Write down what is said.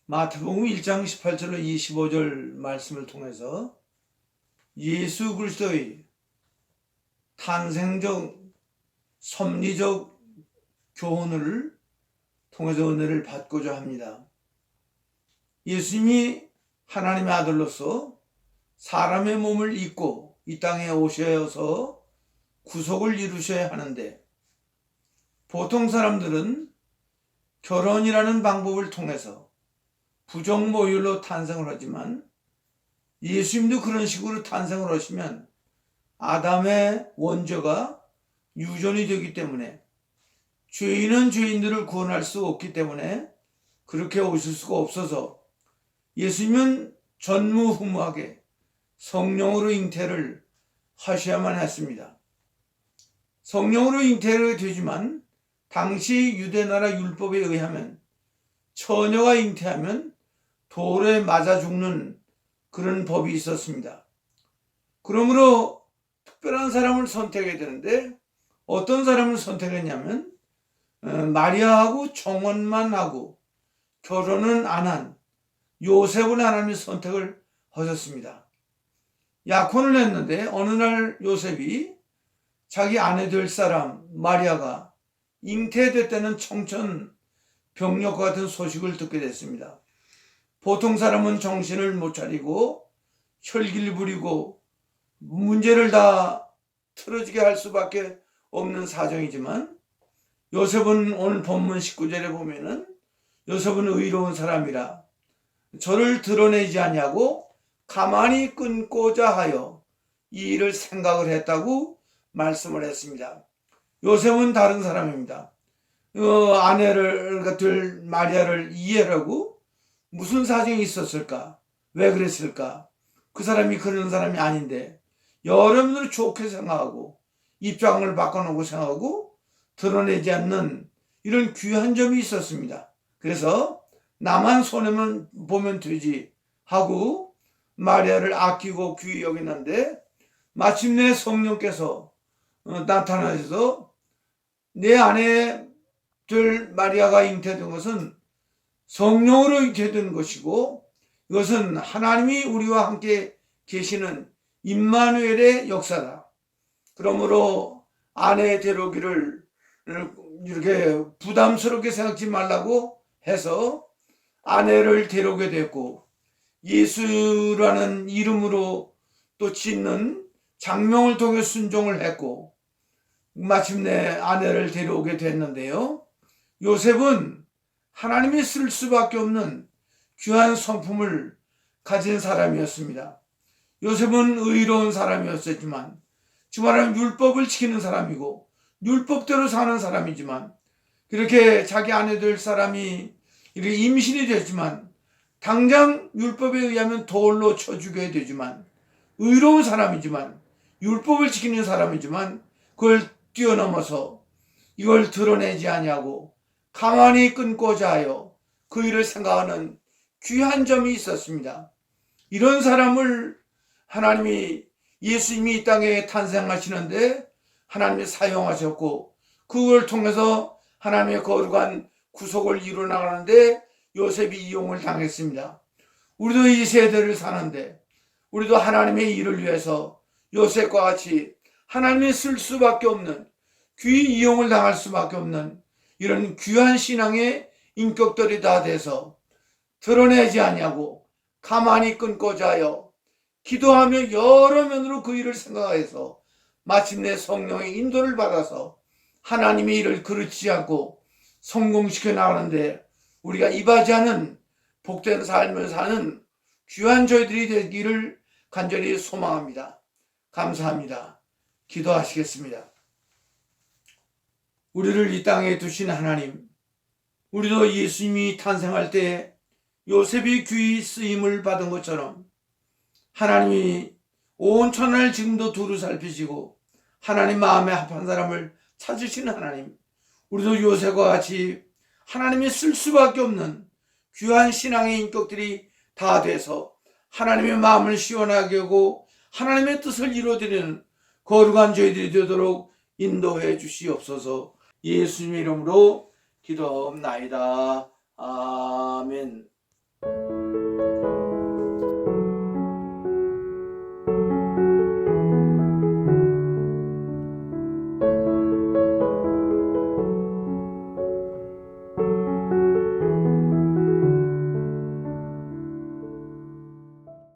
마태복음 1장 18절로 25절 말씀을 통해서 예수 그리스도의 탄생적 섭리적 교훈을 통해서 은혜를 받고자 합니다. 예수님이 하나님의 아들로서 사람의 몸을 입고 이 땅에 오셔서 구속을 이루셔야 하는데, 보통 사람들은 결혼이라는 방법을 통해서 부정모율로 탄생을 하지만, 예수님도 그런 식으로 탄생을 하시면 아담의 원죄가 유전이 되기 때문에 죄인은 죄인들을 구원할 수 없기 때문에 그렇게 오실 수가 없어서 예수님은 전무후무하게 성령으로 잉태를 하셔야만 했습니다. 성령으로 잉태가 되지만 당시 유대나라 율법에 의하면 처녀가 잉태하면 돌에 맞아 죽는 그런 법이 있었습니다. 그러므로 특별한 사람을 선택해야 되는데, 어떤 사람을 선택했냐면 마리아하고 정혼만 하고 결혼은 안 한 요셉을 하나님이 선택을 하셨습니다. 약혼을 했는데 어느 날 요셉이 자기 아내 될 사람 마리아가 잉태됐다는 청천벽력과 같은 소식을 듣게 됐습니다. 보통 사람은 정신을 못 차리고 혈기를 부리고 문제를 다 틀어지게 할 수밖에 없는 사정이지만, 요셉은 오늘 본문 19절에 보면은 요셉은 의로운 사람이라 저를 드러내지 아니하고 가만히 끊고자 하여 이 일을 생각을 했다고 말씀을 했습니다. 요셉은 다른 사람입니다. 아내를 될 마리아를 이해하고 무슨 사정이 있었을까? 왜 그랬을까? 그 사람이 그런 사람이 아닌데 여러분들 좋게 생각하고 입장을 바꿔놓고 생각하고 드러내지 않는 이런 귀한 점이 있었습니다. 그래서 나만 손해만 보면 되지 하고 마리아를 아끼고 귀히 여기는데, 마침내 성령께서 나타나셔서 내 아내 될 마리아가 잉태된 것은 성령으로 잉태된 것이고, 이것은 하나님이 우리와 함께 계시는 임마누엘의 역사다. 그러므로 아내 데려오기를 이렇게 부담스럽게 생각지 말라고 해서 아내를 데려오게 됐고, 예수라는 이름으로 또 짓는 장명을 통해 순종을 했고, 마침내 아내를 데려오게 됐는데요. 요셉은 하나님이 쓸 수밖에 없는 귀한 성품을 가진 사람이었습니다. 요셉은 의로운 사람이었지만, 주말은 율법을 지키는 사람이고 율법대로 사는 사람이지만, 그렇게 자기 아내 될 사람이 이렇게 임신이 됐지만 당장 율법에 의하면 돌로 쳐 죽여야 되지만, 의로운 사람이지만 율법을 지키는 사람이지만 그걸 뛰어넘어서 이걸 드러내지 아니하고 가만히 끊고자 하여 그 일을 생각하는 귀한 점이 있었습니다. 이런 사람을 하나님이, 예수님이 이 땅에 탄생하시는데 하나님이 사용하셨고, 그걸 통해서 하나님의 거룩한 구속을 이루어 나가는데 요셉이 이용을 당했습니다. 우리도 이 세대를 사는데 우리도 하나님의 일을 위해서 요셉과 같이 하나님이 쓸 수밖에 없는, 귀히 이용을 당할 수밖에 없는 이런 귀한 신앙의 인격들이 다 돼서 드러내지 아니하고 가만히 끊고자 하여 기도하며 여러 면으로 그 일을 생각해서 마침내 성령의 인도를 받아서 하나님의 일을 그르치지 않고 성공시켜 나가는데 우리가 이바지하는 복된 삶을 사는 귀한 저희들이 되기를 간절히 소망합니다. 감사합니다. 기도하시겠습니다. 우리를 이 땅에 두신 하나님, 우리도 예수님이 탄생할 때 요셉이 귀히 쓰임을 받은 것처럼 하나님이 온 천하를 지금도 두루 살피시고 하나님 마음에 합한 사람을 찾으시는 하나님, 우리도 요셉과 같이 하나님이 쓸 수밖에 없는 귀한 신앙의 인격들이 다 돼서 하나님의 마음을 시원하게 하고 하나님의 뜻을 이루어드리는 거룩한 저희들이 되도록 인도해 주시옵소서. 예수님의 이름으로 기도하옵나이다. 아멘.